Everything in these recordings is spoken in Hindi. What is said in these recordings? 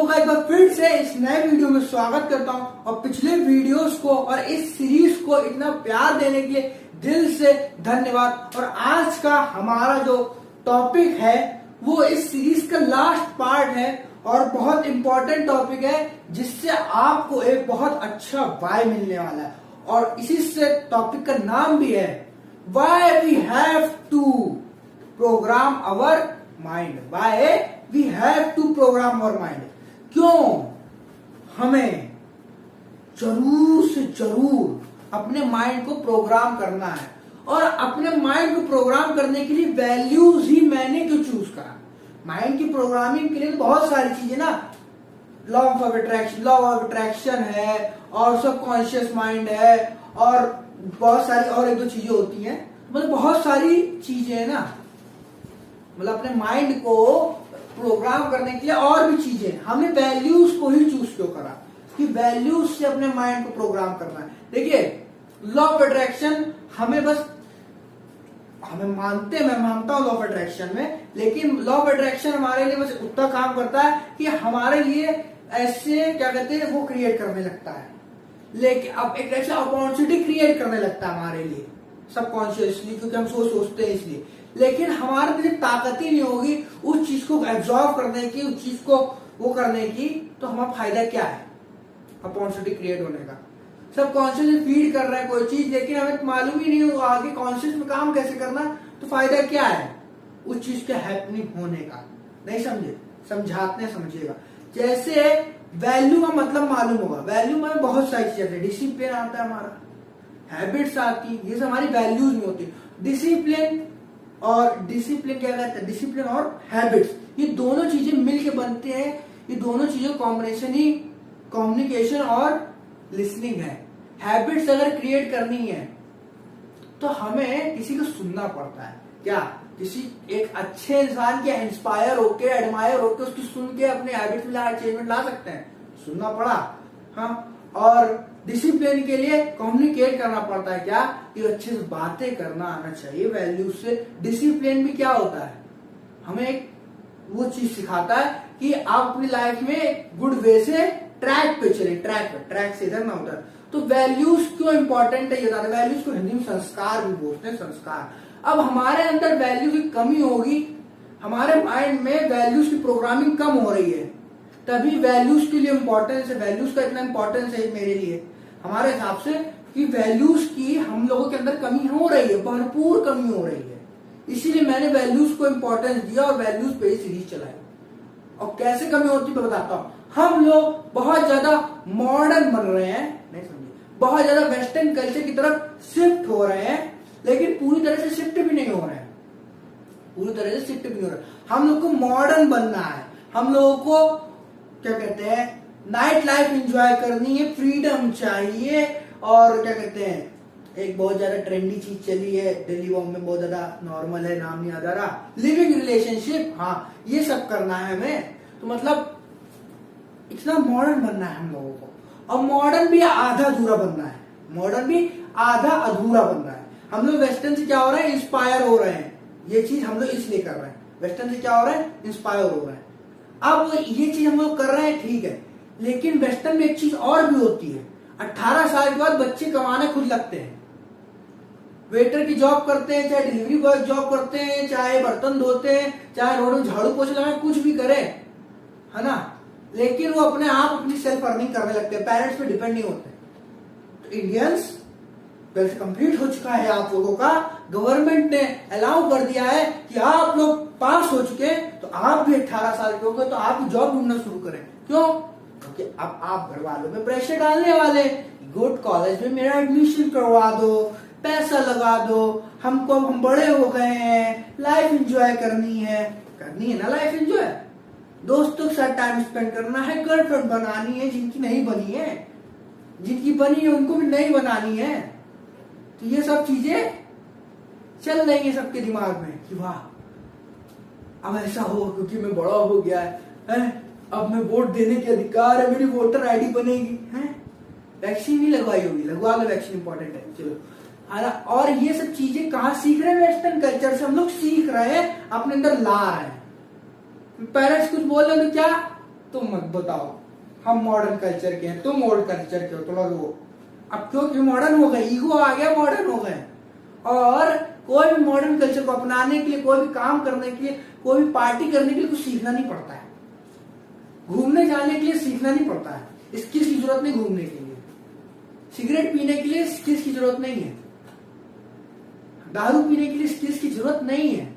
लोगों का एक बार फिर से इस नए वीडियो में स्वागत करता हूं और पिछले वीडियोस को और इस सीरीज को इतना प्यार देने के लिए दिल से धन्यवाद। और आज का हमारा जो टॉपिक है वो इस सीरीज का लास्ट पार्ट है और बहुत इंपॉर्टेंट टॉपिक है जिससे आपको एक बहुत अच्छा वाई मिलने वाला है। और इसी से टॉपिक का नाम भी है why we have to program our mind. Why we have to program our mind. क्यों हमें जरूर से जरूर अपने माइंड को प्रोग्राम करना है। और अपने माइंड को प्रोग्राम करने के लिए वैल्यूज ही मैंने क्यों चूज करा। माइंड की प्रोग्रामिंग के लिए बहुत सारी चीजें ना, लॉ ऑफ अट्रैक्शन है और सबकॉन्शियस माइंड है और बहुत सारी और एक दो चीजें होती हैं। मतलब बहुत सारी चीजें है ना, मतलब अपने माइंड को प्रोग्राम करने के लिए और भी चीजें। हमने वैल्यूज को ही चूज क्यों करा कि वैल्यूज से अपने माइंड को प्रोग्राम करना है। देखिए लॉ ऑफ अट्रैक्शन हमें मानते हैं, मैं मानता हूं लॉ ऑफ अट्रैक्शन में, लेकिन लॉ ऑफ अट्रैक्शन हमारे लिए बस उतना काम करता है कि हमारे लिए ऐसे क्या कहते हैं वो क्रिएट करने लगता है। लेकिन अब एक ऐसा अपॉर्चुनिटी क्रिएट करने लगता है हमारे लिए सबकॉन्शियसली, क्योंकि हम सोचते हैं इसलिए। लेकिन हमारे लिए ताकत ही नहीं होगी उस चीज को एब्जॉर्व करने की, उस चीज को वो करने की, तो हमारा फायदा क्या है अपॉर्चुनिटी क्रिएट होने का। सब कॉन्शियस फीड कर रहा है कोई चीज, लेकिन हमें मालूम ही नहीं होगा आगे कॉन्शियस में काम कैसे करना, तो फायदा क्या है उस चीज के हैपनिंग होने का। नहीं समझे, समझाते समझिएगा। जैसे वैल्यू का मतलब मालूम होगा, वैल्यू में बहुत सारी चीजें, डिसिप्लिन आता है हमारा, हैबिट्स आती, ये सब हमारी वैल्यूज में होती। डिसिप्लिन क्या कहते हैं, डिसिप्लिन और हैबिट्स, ये दोनों चीजें मिलके बनते हैं। ये दोनों चीजों कॉम्बिनेशन ही कम्युनिकेशन और लिसनिंग है। हैबिट्स अगर क्रिएट करनी है तो हमें किसी को सुनना पड़ता है। क्या किसी एक अच्छे इंसान के इंस्पायर होके, एडमायर होके उसकी सुन के अपने हैबिट्स में चेंजमेंट ला सकते हैं, सुनना पड़ा। हाँ, और डिसिप्लिन के लिए कम्युनिकेट करना पड़ता है। क्या कि अच्छे से बातें करना आना चाहिए वैल्यूज से। डिसिप्लिन भी क्या होता है, हमें एक वो चीज सिखाता है कि आप अपनी लाइफ में गुड वे से ट्रैक पे चले, ट्रैक से इधर ना उधर। तो वैल्यूज क्यों इंपॉर्टेंट है ये बताते हैं। वैल्यूज को हिंदी में संस्कार भी बोलते हैं, संस्कार। अब हमारे अंदर वैल्यू की कमी होगी, हमारे माइंड में वैल्यूज की प्रोग्रामिंग कम हो रही है, तभी वैल्यूज के लिए इंपॉर्टेंस है। वैल्यूज का इतना इंपॉर्टेंस है मेरे लिए, हमारे हिसाब से, कि वैल्यूज की हम लोगों के अंदर कमी हो रही है, भरपूर कमी हो रही है। इसीलिए मैंने वैल्यूज को इंपॉर्टेंस दिया और वैल्यूज पे ही सीरीज चलाई। और कैसे कमी होती है मैं बताता हूं। हम लोग बहुत ज्यादा मॉडर्न बन रहे हैं, नहीं समझे, बहुत ज्यादा वेस्टर्न कल्चर की तरफ शिफ्ट हो रहे हैं, लेकिन पूरी तरह से शिफ्ट भी नहीं हो रहे हैं, पूरी तरह से शिफ्ट भी नहीं हो रहे। हम लोग को मॉडर्न बनना है, हम लोगों को क्या कहते हैं नाइट लाइफ एंजॉय करनी है, फ्रीडम चाहिए। और क्या कहते हैं एक बहुत ज्यादा ट्रेंडी चीज चली है दिल्ली बॉम्बे में, बहुत ज्यादा नॉर्मल है, नाम नहीं याद आ रहा, लिविंग रिलेशनशिप। हाँ, ये सब करना है हमें। तो मतलब इतना मॉडर्न बनना है हम लोगों को। और मॉडर्न भी आधा अधूरा बनना है, मॉडर्न भी आधा अधूरा बनना है। हम लोग वेस्टर्न से क्या हो रहा है, इंस्पायर हो रहे हैं। ये चीज हम लोग इसलिए कर रहे हैं, वेस्टर्न से क्या हो रहा है, इंस्पायर हो रहे हैं। अब ये चीज हम लोग कर रहे हैं, ठीक है, लेकिन वेस्टर्न में एक चीज और भी होती है। 18 साल के बाद बच्चे कमाने खुद लगते हैं, वेटर की जॉब करते हैं, चाहे डिलीवरी बॉय जॉब करते हैं, चाहे बर्तन धोते हैं, चाहे रोड में झाड़ू पोछा लगाए, कुछ भी करे, है ना, लेकिन वो अपने आप अपनी सेल्फ अर्निंग करने लगते हैं, पेरेंट्स पे डिपेंड नहीं होते। तो इंडियंस वेल्थ कंप्लीट हो चुका है आप लोगों का, गवर्नमेंट ने अलाउ कर दिया है कि आप लोग पास हो चुके हैं तो आप भी 18 साल के हो गए तो आप भी जॉब ढूंढना शुरू करें। क्यों? क्योंकि अब आप घर वालों में प्रेशर डालने वाले, गुड कॉलेज में मेरा एडमिशन करवा दो, पैसा लगा दो, हम बड़े हो गए हैं, लाइफ एंजॉय करनी है ना, लाइफ एंजॉय, दोस्तों के साथ टाइम स्पेंड करना है, गर्लफ्रेंड बनानी है, जिनकी नहीं बनी है, जिनकी बनी है उनको भी नहीं बनानी है। तो ये सब चीजें चल रही है सबके दिमाग में कि वाह अब ऐसा हो क्योंकि मैं बड़ा हो गया है, अब मैं वोट देने के अधिकार है, मेरी वोटर आईडी बनेगी, है वैक्सीन नहीं लगवाई होगी, लगवा लो, वैक्सीन इंपॉर्टेंट है, चलो। और ये सब चीजें कहाँ सीख रहे हैं, वेस्टर्न कल्चर से हम लोग सीख रहे हैं, अपने अंदर ला रहे हैं। पेरेंट्स कुछ बोल रहे तो क्या तुम मत बताओ, हम मॉडर्न कल्चर के हैं, तुम ओल्ड कल्चर के हो, थोड़ा वो। अब क्योंकि मॉडर्न हो गए, ईगो आ गया, मॉडर्न हो गए। और कोई भी मॉडर्न कल्चर को अपनाने के लिए, कोई भी काम करने के लिए, कोई भी पार्टी करने के लिए कुछ सीखना नहीं पड़ता है। घूमने जाने के लिए सीखना नहीं पड़ता है, स्किल्स की जरूरत नहीं घूमने के लिए। सिगरेट पीने के लिए स्किल्स की जरूरत नहीं है, दारू पीने के लिए स्किल्स की जरूरत नहीं है।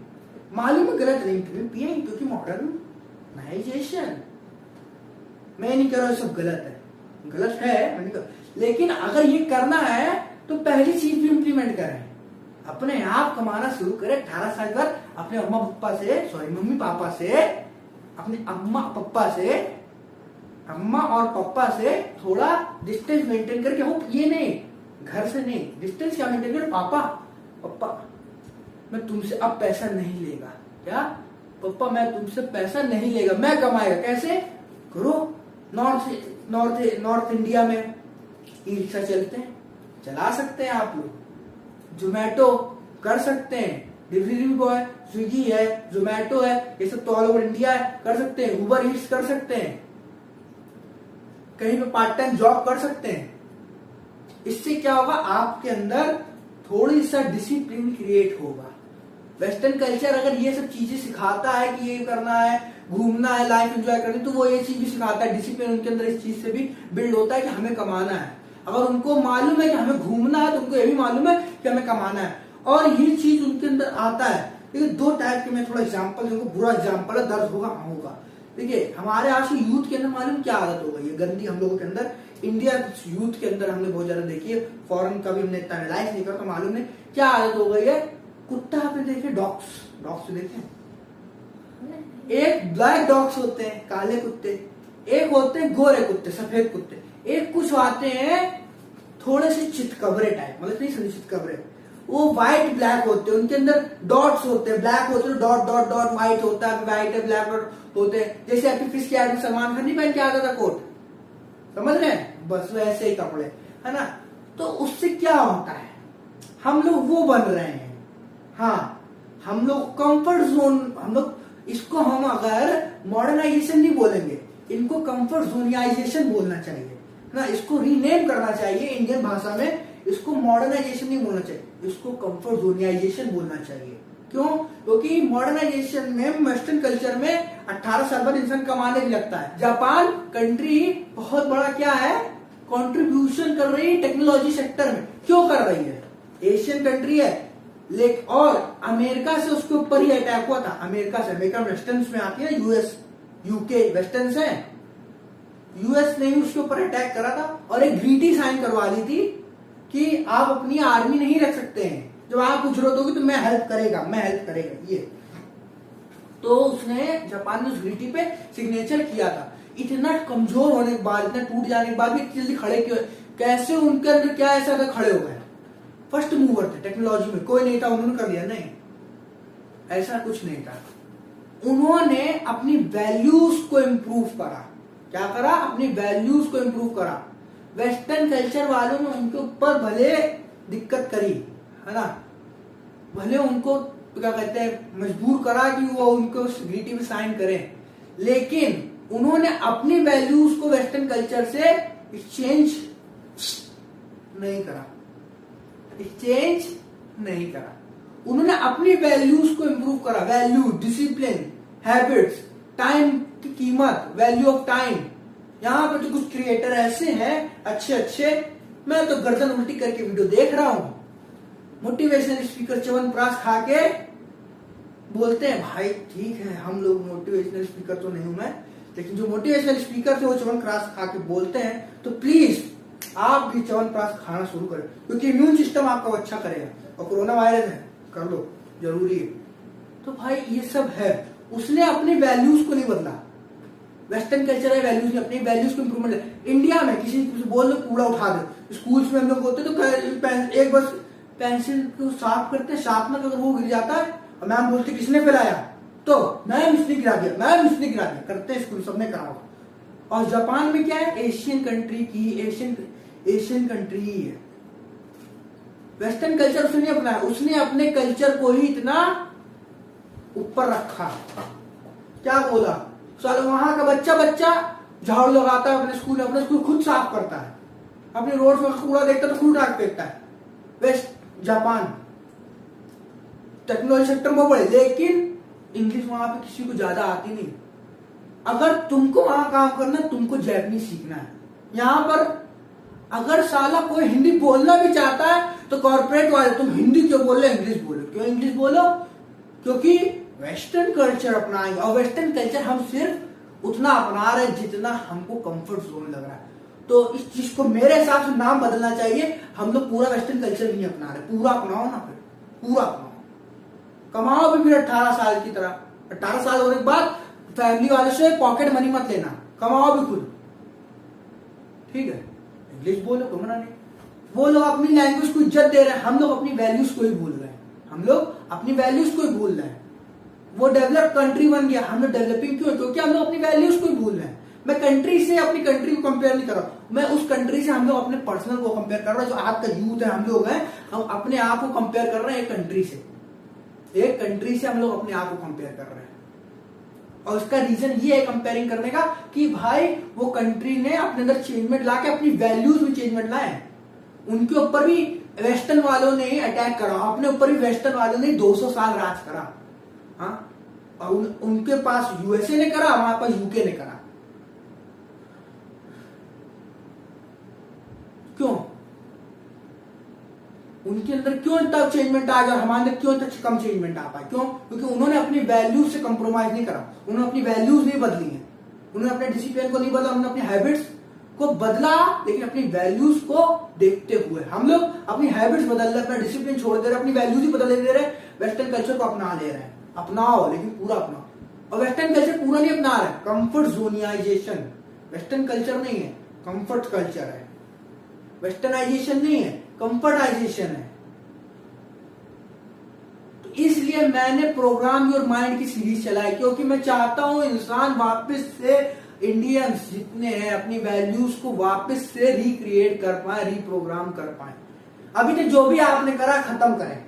मालूम है गलत नहीं पिए क्योंकि मॉडर्नाइजेशन, मैं नहीं कह रहा सब गलत है, गलत है मैं नहीं लेकिन अगर ये करना है तो पहली चीज भी इम्प्लीमेंट करें, अपने आप कमाना शुरू करें। 18 साल बाद अपने मम्मी पापा से, अपने अम्मा और पापा से थोड़ा डिस्टेंस मेंटेन करके, हो ये नहीं घर से नहीं, डिस्टेंस क्या मेंटेन कर, पापा मैं तुमसे अब पैसा नहीं लेगा, क्या पापा मैं तुमसे पैसा नहीं लेगा, मैं कमाएगा, कैसे करो। नॉर्थ इंडिया में ई रिक्शा चलते हैं, चला सकते हैं आप लोग, जोमेटो कर सकते हैं, डिलीवरी बॉय स्विगी है, जोमेटो है, ये सब तो ऑल ओवर इंडिया है, कर सकते हैं। उबर ईट्स कर सकते हैं, कहीं पे पार्ट टाइम जॉब कर सकते हैं। इससे क्या होगा, आपके अंदर थोड़ी सा डिसिप्लिन क्रिएट होगा। वेस्टर्न कल्चर अगर ये सब चीजें सिखाता है कि ये करना है, घूमना है, लाइफ एंजॉय करनी, तो वो ये चीज भी सिखाता है, डिसिप्लिन उनके अंदर इस चीज से भी बिल्ड होता है कि हमें कमाना है। अगर उनको मालूम है कि हमें घूमना है तो उनको ये भी मालूम है कि हमें कमाना है, और ये चीज उनके अंदर आता है। देखिए दो टाइप के, मैं थोड़ा एग्जाम्पल दूंगा, बुरा एग्जाम्पल है, दर्द होगा। देखिए हमारे आज के यूथ के अंदर मालूम क्या आदत हो गई है गंदी, हम लोगों के अंदर, इंडिया यूथ के अंदर हमने बहुत ज्यादा देखी है, फॉरेन का भी हमने इतना एनालाइज नहीं करा तो मालूम नहीं क्या आदत हो गई है। कुत्ता आपने देखे, डॉग्स देखे, एक ब्लैक डॉग्स होते हैं, काले कुत्ते, एक होते हैं गोरे कुत्ते, सफेद कुत्ते, एक कुछ आते हैं थोड़े से चितकबरे टाइप, मतलब नहीं समझे चितकबरे, वो व्हाइट ब्लैक होते हैं, उनके अंदर डॉट्स होते हैं, ब्लैक होते हैं, डॉट डॉट डॉट व्हाइट होता है, व्हाइट है ब्लैक डॉट होते हैं। जैसे आपकी फिश की आदमी सलमान खान नहीं पहन के आता था कोट, समझ रहे हैं, बस वैसे ही कपड़े है ना। तो उससे क्या होता है, हम लोग वो बन रहे हैं। हाँ, हम लोग कंफर्ट जोन, हम लोग इसको, हम अगर मॉडर्नाइजेशन नहीं बोलेंगे, इनको कंफर्ट जोनियाइजेशन बोलना चाहिए ना, इसको रीनेम करना चाहिए इंडियन भाषा में। इसको मॉडर्नाइजेशन नहीं बोलना चाहिए, इसको कंफर्ट जोनियाइजेशन बोलना चाहिए। क्यों? क्योंकि मॉडर्नाइजेशन में, वेस्टर्न कल्चर में 18 साल बाद इंसान कमाने भी लगता है। जापान कंट्री बहुत बड़ा क्या है, कंट्रीब्यूशन कर रही है टेक्नोलॉजी सेक्टर में। क्यों कर रही है? एशियन कंट्री है, लेकिन और अमेरिका से उसके ऊपर ही अटैक हुआ था। अमेरिका से, अमेरिका वेस्टर्न में आती है ना, यूएस यूके वेस्टर्न है, यूएस ने भी उसके ऊपर अटैक करा था और एक ग्रीटी साइन करवा ली थी कि आप अपनी आर्मी नहीं रख सकते हैं, जब आपको जरूरत होगी तो मैं हेल्प करेगा ये। तो उसने, जापान ने उस ग्रीटी पे सिग्नेचर किया था। इतना कमजोर होने के बाद, इतना टूट जाने के बाद भी इतनी जल्दी खड़े क्यों, कैसे उनके अंदर क्या ऐसा था खड़े हो गए? फर्स्ट मूवर थे टेक्नोलॉजी में, कोई नहीं था, उन्होंने कर लिया? नहीं, ऐसा कुछ नहीं था। उन्होंने अपनी वैल्यूज को इंप्रूव करा। क्या करा? अपनी वैल्यूज को इंप्रूव करा। वेस्टर्न कल्चर वालों ने उनके ऊपर भले दिक्कत करी है ना, भले उनको क्या कहते हैं मजबूर करा कि वो उनको ग्रीटी में साइन करें, लेकिन उन्होंने अपनी वैल्यूज को वेस्टर्न कल्चर से एक्सचेंज नहीं करा। उन्होंने अपनी वैल्यूज को इंप्रूव करा। वैल्यू, डिसिप्लिन, हैबिट्स, टाइम की कीमत, वैल्यू ऑफ टाइम। यहाँ पे तो कुछ क्रिएटर ऐसे हैं अच्छे, मैं तो गर्दन उल्टी करके वीडियो देख रहा हूं, मोटिवेशनल स्पीकर च्यवनप्राश खा के बोलते हैं, भाई ठीक है हम लोग मोटिवेशनल स्पीकर तो नहीं हूं मैं, लेकिन जो मोटिवेशनल स्पीकर थे वो च्यवनप्राश खा के बोलते हैं, तो प्लीज आप भी च्यवनप्राश खाना शुरू करें, क्योंकि इम्यून सिस्टम आपका अच्छा करेगा। और कोरोना वायरस है, कर लो, जरूरी है। तो भाई ये सब है, उसने अपनी वैल्यूज को नहीं बदला। वेस्टर्न कल्चर है, वैल्यूज ने अपनी वैल्यूज को इंप्रूवमेंट है। इंडिया में किसी को बोल दो कूड़ा उठा दे, स्कूल्स में हम लोग होते तो एक बस पेंसिल को साफ करते, शार्पनर अगर वो गिर जाता है और मैम बोलती किसने फैलाया, तो मैम इसने गिरा दिया, करते हैं स्कूल, सबने करा होगा। और जापान में क्या है, एशियन कंट्री है। वेस्टर्न कल्चर उसने नहीं अपनाया, उसने अपने कल्चर को ही इतना ऊपर रखा। क्या बोला, चलो वहां का बच्चा झाड़ू लगाता है अपने स्कूल खुद साफ करता है, अपने रोड पर कूड़ा देखता है तो खुद डाक देता है। वेस्ट जापान टेक्नोलॉजी सेक्टर में बड़े, लेकिन इंग्लिश वहां पे किसी को ज्यादा आती नहीं। अगर तुमको वहां काम करना है, तुमको जैपनीज सीखना है। यहाँ पर अगर साला कोई हिंदी बोलना भी चाहता है तो कॉर्पोरेट वाले, तुम हिंदी क्यों बोल रहे, इंग्लिश बोलो। क्यों इंग्लिश बोलो? क्योंकि वेस्टर्न कल्चर अपनाएंगे, और वेस्टर्न कल्चर हम सिर्फ उतना अपना रहे हैं जितना हमको कंफर्ट जोन लग रहा है। तो इस चीज को मेरे हिसाब से नाम बदलना चाहिए। हम लोग पूरा वेस्टर्न कल्चर नहीं अपना रहे, पूरा अपनाओ ना, फिर पूरा अपनाओ, कमाओ भी फिर 18 साल की तरह। 18 साल होने के बाद फैमिली वाले से पॉकेट मनी मत लेना, कमाओ भी खुद, ठीक है। इंग्लिश बोलो, तो मना नहीं। वो लोग अपनी लैंग्वेज को इज्जत दे रहे हैं, हम लोग अपनी वैल्यूज को ही भूल रहे हैं। हम लोग अपनी वैल्यूज को ही भूल रहे हैं। वो डेवलप कंट्री बन गया, हम लोग डेवलपिंग क्यों? क्योंकि हम लोग अपनी वैल्यूज को ही भूल रहे हैं। मैं कंट्री से अपनी कंट्री को कंपेयर नहीं कर रहा हूं, मैं उस कंट्री से हम लोग अपने पर्सनल को कंपेयर कर रहा हूं। जो आज का यूथ है, हम लोग हैं, हम अपने आप को कंपेयर कर रहे हैं एक कंट्री से। एक कंट्री से हम लोग अपने आप को कंपेयर कर रहे हैं, और उसका रीजन ये है कंपेयरिंग करने का कि भाई वो कंट्री ने अपने अंदर चेंजमेंट ला के अपनी वैल्यूज में चेंजमेंट लाए। उनके ऊपर भी वेस्टर्न वालों ने ही अटैक करा, अपने ऊपर भी वेस्टर्न वालों ने 200 साल राज करा। हाँ, और उनके पास यूएसए ने करा, हमारे पास यूके ने करा। क्यों? उनके अंदर क्यों इतना चेंजमेंट आ गया, हमारे अंदर क्यों इतना कम चेंजमेंट आ पाया? क्यों? क्योंकि उन्होंने अपनी वैल्यूज से कंप्रोमाइज नहीं करा, उन्होंने अपनी वैल्यूज नहीं बदली है, उन्होंने अपने डिसिप्लिन को नहीं बदला, उन्होंने अपनी हैबिट्स को बदला, लेकिन अपनी वैल्यूज को देखते हुए। हम लोग अपनी हैबिट्स बदल रहे, अपना डिसिप्लिन छोड़ दे रहे, अपनी वैल्यूज ही बदल दे रहे, वेस्टर्न कल्चर को अपना ले रहे हैं। अपनाओ, लेकिन पूरा अपनाओ। और वेस्टर्न कल्चर पूरा नहीं अपना रहे, कंफर्ट जोनियाइजेशन। वेस्टर्न कल्चर नहीं है, कंफर्ट कल्चर है। वेस्टर्नाइजेशन नहीं है, कंफर्टाइजेशन है। तो इसलिए मैंने प्रोग्राम योर माइंड की सीरीज चलाई, क्योंकि मैं चाहता हूं इंसान वापस से, इंडियंस जितने हैं, अपनी वैल्यूज को वापस से रिक्रिएट कर पाए, रिप्रोग्राम कर पाए। अभी तक जो भी आपने करा खत्म करें,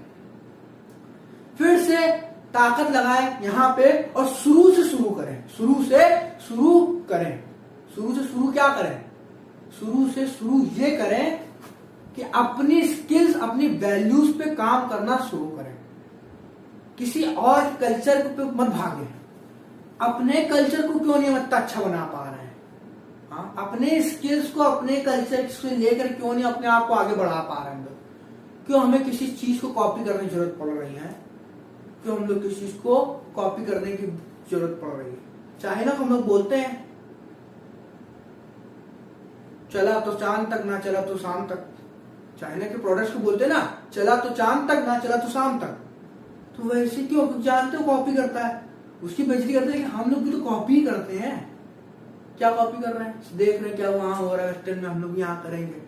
फिर से ताकत लगाएं यहां पे, और शुरू से शुरू करें। शुरू से शुरू करें। शुरू से शुरू क्या करें? शुरू से शुरू ये करें कि अपनी स्किल्स, अपनी वैल्यूज पे काम करना शुरू करें। किसी और कल्चर पे मत भागे। अपने कल्चर को क्यों नहीं इतना अच्छा बना पा रहे हैं? हाँ, अपने स्किल्स को, अपने कल्चर से लेकर क्यों नहीं अपने आप को आगे बढ़ा पा रहे हैं हम लोग? क्यों हमें किसी चीज को कॉपी करने की जरूरत पड़ रही है? क्यों हम लोग किसी चीज को कॉपी करने की जरूरत पड़ रही है? चाइना को हम लोग बोलते हैं चला तो चांद तक, ना चला तो शाम तक। चाइना के प्रोडक्ट्स को बोलते हैं ना, चला तो चांद तक, ना चला तो शाम तक। तो वैसे क्यों? जानते हो कॉपी करता है, उसकी बेइज्जती करते हैं, लेकिन हम लोग भी तो कॉपी करते हैं। क्या कॉपी कर रहे हैं? देख रहे हैं क्या वहां हो रहा है वेस्टर्न में, हम लोग यहाँ करेंगे।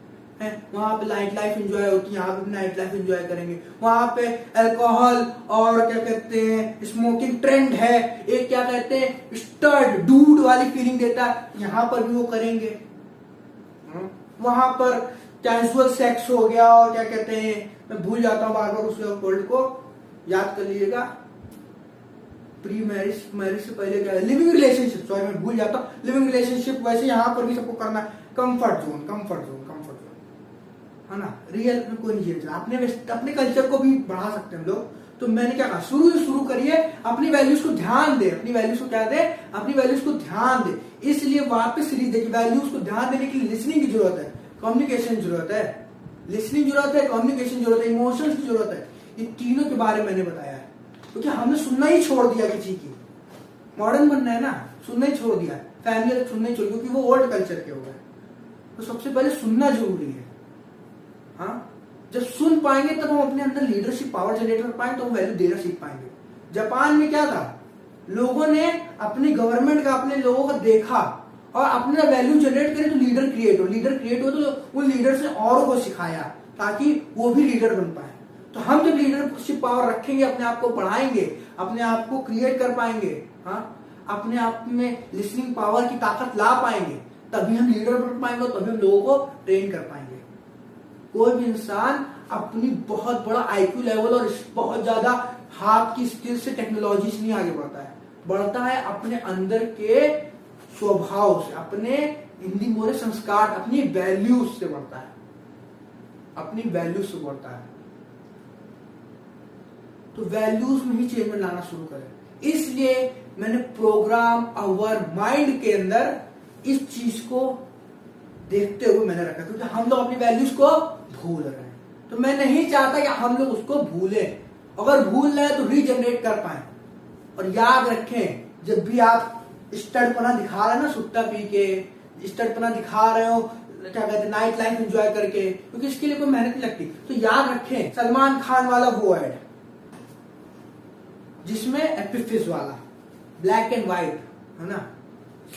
वहां पे नाइट लाइफ एंजॉय होती है, यहाँ पे नाइट लाइफ एंजॉय करेंगे। वहां पे अल्कोहल और क्या कहते हैं स्मोकिंग ट्रेंड है, एक क्या कहते हैं स्टर्ड डूड वाली फीलिंग देता है, यहाँ पर भी वो करेंगे। वहां पर कैजुअल सेक्स हो गया, और क्या कहते हैं, मैं भूल जाता हूँ बार बार उस वर्ड को, याद कर लीजिएगा। प्री मैरिज, मैरिज से पहले क्या है, लिविंग रिलेशनशिप, सॉरी मैं भूल जाता हूँ, लिविंग रिलेशनशिप। वैसे यहाँ पर भी सबको करना है comfort zone, comfort zone, comfort zone, है ना। रियल में कोई नहीं चलता। अपने कल्चर को भी बढ़ा सकते हैं हम लोग। तो मैंने क्या कहा, शुरू से शुरू करिए, अपनी वैल्यूज को ध्यान दे। अपनी वैल्यूज को क्या दे? अपनी वैल्यूज को ध्यान दे। इसलिए वापस सीरीज देखिए, वैल्यूज को ध्यान देने के लिए लिसनिंग की जरूरत है, कम्युनिकेशन की जरूरत है, लिसनिंग जरूरत है, कम्युनिकेशन की जरूरत है, इमोशंस की जरूरत है। ये तीनों के बारे में मैंने बताया है, क्योंकि हमने सुनना ही छोड़ दिया किसी की। मॉडर्न बनना है ना, सुनना ही छोड़ दिया, फैमिली सुनना ही छोड़, क्योंकि वो ओल्ड कल्चर के हो गए। तो सबसे पहले सुनना जरूरी है। हाँ, जब सुन पाएंगे तब हम अपने अंदर लीडरशिप पावर जनरेट कर पाएंगे, तो हम वैल्यू देना सीख पाएंगे। जापान में क्या था, लोगों ने अपनी गवर्नमेंट का, अपने लोगों का देखा और अपने वैल्यू जनरेट करे, तो लीडर क्रिएट हो। लीडर क्रिएट हो तो उन लीडर से औरों को सिखाया, ताकि वो भी लीडर बन पाए। तो हम जब लीडरशिप पावर रखेंगे, अपने आप को बढ़ाएंगे, अपने आप को क्रिएट कर पाएंगे, हाँ, अपने आप में लिसनिंग पावर की ताकत ला पाएंगे, तभी हम लीडर बन पाएंगे, तभी हम लोगों को ट्रेन कर पाएंगे। कोई भी इंसान अपनी बहुत बड़ा आईक्यू लेवल और बहुत ज्यादा हाथ की स्किल से, टेक्नोलॉजी से नहीं आगे बढ़ता है। बढ़ता है अपने अंदर के स्वभाव से, अपने हिंदी में बोले संस्कार, अपनी वैल्यूज से बढ़ता है, अपनी वैल्यूज से बढ़ता है। तो वैल्यूज में ही चेंज लाना शुरू करें। इसलिए मैंने प्रोग्राम अवर माइंड के अंदर इस चीज को देखते हुए मैंने रखा, क्योंकि हम लोग अपनी वैल्यूज को भूल रहे हैं। तो मैं नहीं चाहता कि हम लोग उसको भूलें, अगर भूल रहे हैं तो रीजनरेट कर पाए। और याद रखें, जब भी आप स्टडपना दिखा रहे हैं ना, सुट्टा पी के स्टडपना दिखा रहे हो, क्या कहते हैं, नाइट लाइफ एंजॉय करके, क्योंकि इसके लिए कोई मेहनत नहीं लगती। तो याद रखें सलमान खान वाला वो एड जिसमें एपिफिस वाला ब्लैक एंड व्हाइट है ना,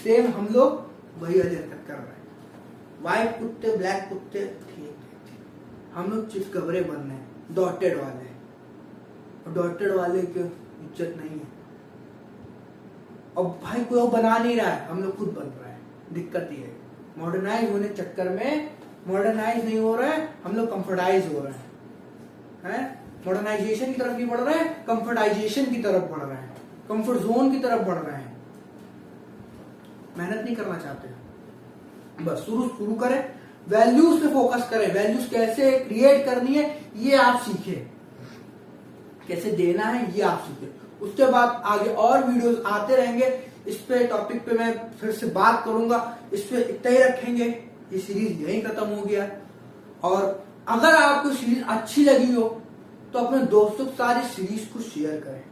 सेम हम लोग वही वाली हरकत कर रहे हैं। व्हाइट कुत्ते ब्लैक कुत्ते ठीक, हम लोग चितकबरे बन रहे हैं, डॉटेड वाले, और डॉटेड वाले की इज्जत नहीं है। अब भाई कोई बना नहीं रहा है, हम लोग खुद बन रहे हैं। दिक्कत ये है, मॉडर्नाइज होने के चक्कर में मॉडर्नाइज नहीं हो रहा है, हम लोग कंफर्टाइज हो रहे हैं। मॉडर्नाइजेशन की तरफ नहीं बढ़ रहे हैं, कंफर्टाइजेशन की तरफ बढ़ रहे हैं, कंफर्ट जोन की तरफ बढ़ रहे हैं। मेहनत नहीं करना चाहते, बस शुरू करें, वैल्यूज पे फोकस करें। वैल्यूज कैसे क्रिएट करनी है ये आप सीखें, कैसे देना है ये आप सीखें। उसके बाद आगे और वीडियोस आते रहेंगे, इस पे टॉपिक पे मैं फिर से बात करूंगा। इस पे इतना ही रखेंगे, ये सीरीज यहीं खत्म हो गया। और अगर आपको सीरीज अच्छी लगी हो तो अपने दोस्तों के साथ इस सीरीज को शेयर करें।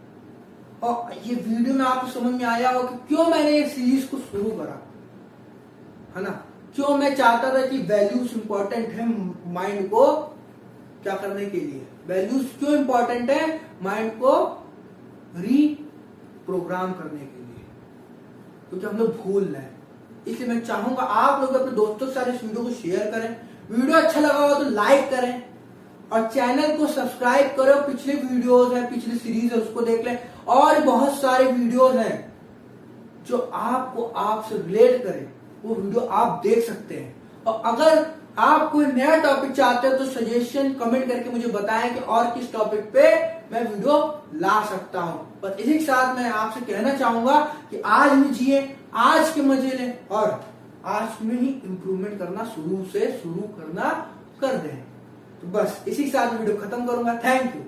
और ये वीडियो में आपको समझ में आया हो कि क्यों मैंने ये सीरीज को शुरू करा, है ना, क्यों मैं चाहता था कि वैल्यूज इंपॉर्टेंट है माइंड को क्या करने के लिए। वैल्यूज क्यों इंपॉर्टेंट है माइंड को रीप्रोग्राम करने के लिए, क्योंकि हम लोग भूल रहे हैं। इसलिए मैं चाहूंगा आप लोग अपने दोस्तों के साथ इस वीडियो को शेयर करें। वीडियो अच्छा लगा हो तो लाइक करें और चैनल को सब्सक्राइब करो। पिछले वीडियोस हैं, पिछली सीरीज है, उसको देख लें। और बहुत सारे वीडियोस हैं जो आपको आपसे रिलेट करें, वो वीडियो आप देख सकते हैं। और अगर आप कोई नया टॉपिक चाहते हो तो सजेशन कमेंट करके मुझे बताएं कि और किस टॉपिक पे मैं वीडियो ला सकता हूं। बस इसी के साथ मैं आपसे कहना चाहूंगा कि आज में जिए, आज के मजे लें और आज में ही इंप्रूवमेंट करना शुरू करना कर दें। तो बस इसी के साथ वीडियो खत्म करूंगा। Thank you.